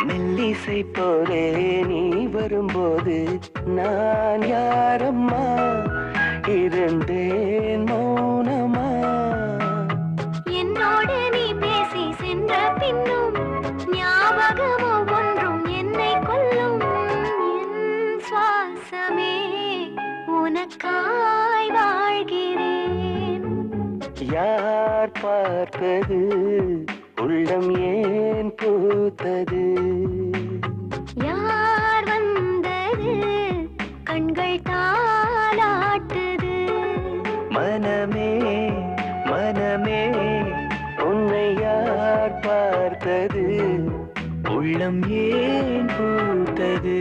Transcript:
மெல்லிசை போலே நீ வரும்போது நான் யாரம்மா இருந்தேன் மௌனமா. என்னோடு நீ பேசி சென்ற பின்னும் ஞாபகமோ ஒன்றும் என்னை கொல்லும். என் சுவாசமே உனக்காய் வாழ்கிறேன். யார் பார்த்தது உள்ளம் ஏன் பூத்தது? யார் வந்தது கண்கள் தாலாட்டுது. மனமே மனமே உன்னை யார் பார்த்தது உள்ளம் ஏன் பூத்தது?